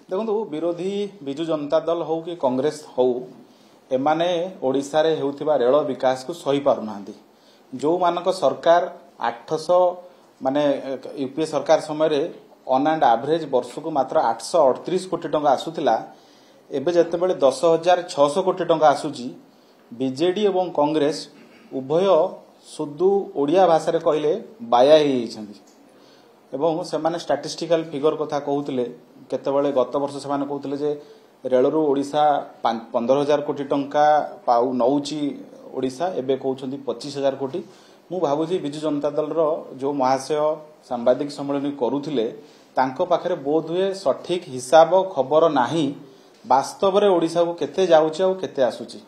देखो विरोधी विजु जनता दल हो कि कांग्रेस हो एमाने ओडिशा रे हेउथिबा रेल विकास को सही पारुना जो मानक सरकार 800 माने यूपीए सरकार समय रे ऑन एंड एवरेज वर्ष को मात्र 838 कोटी टंका आसुथिला एबे जते बेले 10,600 कोटी टंका आसुची बीजेडी एवं कांग्रेस उभय सुदु ओडिया भाषा रे कहले बाया ही छथि एवं से माने स्टैटिस्टिकल फिगर कथा कहउतले केतेबेले गत वर्ष से माने कहउतले जे रेलरू ओडिशा 15,000 कोटी टंका पाउ नौची ओडिशा एबे कहउछंती 25,000 कोटी मु भाबुजी बिजु जनता दल रो जो महाशय सांबादिक सम्मेलन करूथिले तांको पाखरे बोध हुए सठिक हिसाब खबर नाही वास्तव रे ओडिशा को केते जाउची आ केते आसुची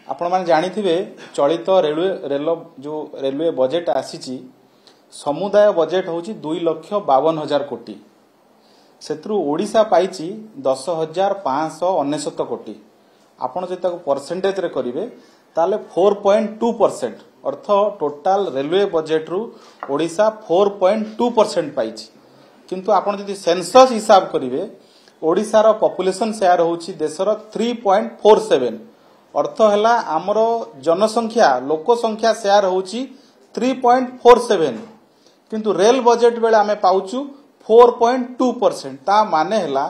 आपण माने जानिथिबे चलित रेलवे बजेट आसीची समुदाय बजेट होची 2,52,000 कोटी सेत्रु ओडिशा पाइची 10,599 कोटी आपण जे ताको परसेंटेज रे करिवे ताले 4.2% अर्थ टोटल रेलवे बजेट रु ओडिशा 4.2% पाइची किंतु आपण जदि सेंसस हिसाब करिवे ओडिशा रो पॉपुलेशन शेयर होची देशर 3.47 अर्थ हला हमरो जनसंख्या लोक संख्या शेयर होची 3.47 किंतु रेल बजेट बेले आमे पाउचु 4.2% ता माने हला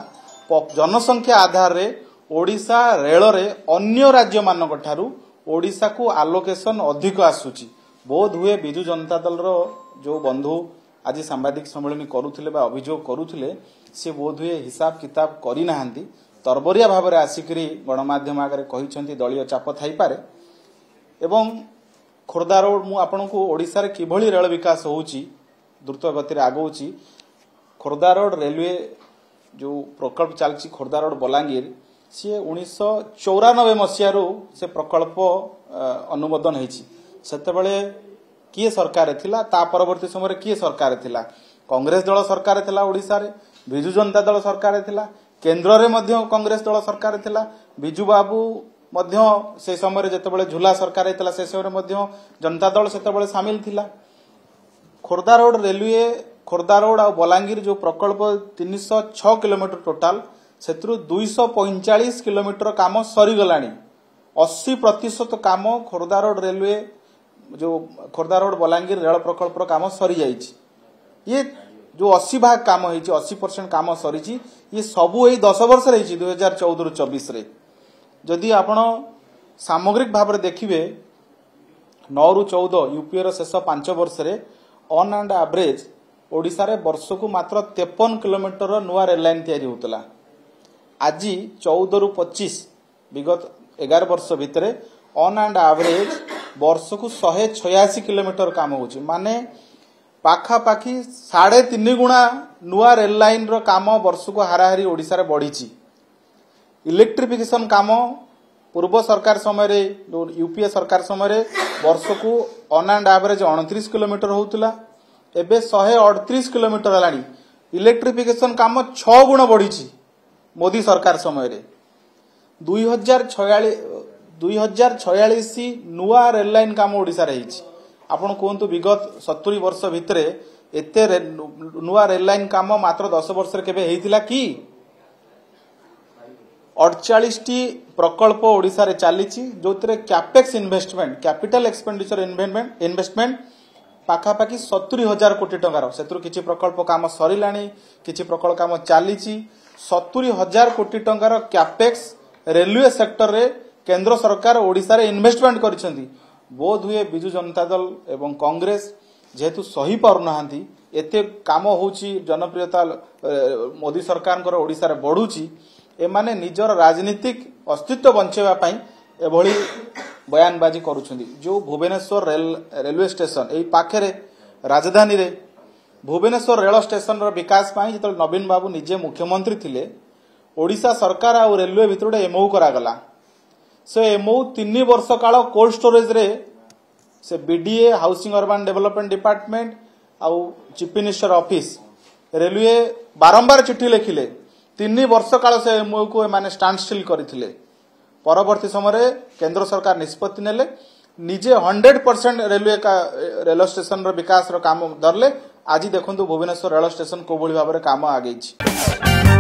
जनसंख्या आधार रे ओडिशा रेल रे अन्य राज्य मानक ठारू ओडिशा को आलोकेशन अधिक आसुची बोध हुए बिजु जनता दल रो जो बंधु आज सांबादिक सम्मेलन करूथिले बा अभियोग करूथिले से बोध हुए हिसाब किताब करि नाहंती तरबरिया भाव रे आसिकरी गणमाध्यम आगे कहिसंती दलीय चाप थाई पारे एवं खोर्धा रोड मु आपनकु ओडिशा रे किभली रेल विकास होउची द्रुत गति रे आगौची खोर्धा रोड रेलवे जो प्रकल्प चलची खोर्धा रोड बलांगीर सी 1994 मसीह से प्रकल्प अनुमोदन होती सेतेबेले किए सरकार थिला ता परवर्ती समय किए सरकार थिला कांग्रेस दल सरकार थिला ओडिशा रे बिजु जनता दल सरकार थिला केंद्र रे मध्य कांग्रेस दल सरकार थिला बिजु बाबू मध्य से समय जेतेबेले झुला सरकार थिला से समय मध्य जनता दल सेतेबेले शामिल थिला Khordha road railway Khordha road आ बलांगीर जो प्रकल्प 306 किलोमीटर टोटाल सेत्रु 245 किलोमीटर काम सरी गलानी 80% काम खोर्धा रोड रेलवे जो खोर्धा रोड बलांगीर रेल प्रकल्प काम सरी जाइछि ये जो 80 भाग काम होइछि 80% काम सरीछि ये सबु एई 10 वर्ष रहिछि 2014 रु 24 रे जदि आपण सामग्रिक भाव रे देखिबे 9 रु 14 यूपीए रो शेष 5 वर्ष रे ऑन एंड एवरेज ओडिशा रे वर्ष को मात्र 53 किलोमीटर नुआ रेल लाइन तयारी होतला आज 14 रु 25 विगत 11 वर्ष भितरे ऑन एंड एवरेज वर्ष को 186 किलोमीटर काम होची माने पाखा पाखी 3.5 गुणा नुआ रेल लाइन रो काम वर्ष को हाराहारी ओडिशा रे बढ़ीची इलेक्ट्रिफिकेशन काम पूर्व सरकार समय रे यूपीए सरकार समय रे वर्ष को ऑन एंड एवरेज 29 किलोमीटर होतला एबे 138 किलोमीटर हलानी इलेक्ट्रिफिकेशन काम 6 गुण बढ़ीची मोदी सरकार समय रे 2046 नुआ रेल लाइन काम ओडिशा रही आपण कहतु विगत 70 वर्ष भितरे एते नुआ रेल लाइन काम मात्र 10 वर्ष रे केबे हेइतिला कि 48 टी प्रकल्प ओडिशा रे चालीची जोतरे capex investment capital expenditure investment पाखापाखि 70,000 कोटी टंकार सेतु किछि प्रकल्प काम सरिलाणी किछि प्रकल्प काम चालीची 70,000 कोटी टंकार कैपेक्स रेलवे सेक्टर रे केंद्र सरकार ओडिशा रे इन्वेस्टमेंट करिसेंती बोध हुए बिजु जनता दल एवं कांग्रेस जेहेतु सही पारु नाहंती एते काम होउची जनप्रियता मोदी सरकार ओडिशा रे बढ़ुची एमाने निजर राजनीतिक अस्तित्व बंचेबा पई एभली बयानबाजी करूछंती जो भुवनेश्वर रेलवे स्टेशन एई पाखरे राजधानी रे भुवनेश्वर रेल स्टेशन रो विकास पई जत नवीन बाबू निजे मुख्यमंत्री थिले ओडिशा सरकार आ रेलवे भितर एमओ करा गला से एमओ 3 वर्ष काल कोल्ड स्टोरेज रे से BDA housing urban development department आउ चीफ मिनिस्टर ऑफिस रेलवे बारंबार चिट्ठी लिखिले 3 वर्ष काल से एमओ को माने स्टैंड स्टिल करथिले परवर्ती समय केंद्र सरकार निष्पत्ति नेले निजे 100% रेलवे स्टेशन रो विकास रो काम धरले आज देखंतु भुवनेश्वर रेल स्टेशन को भली भाबरे काम आगेछि।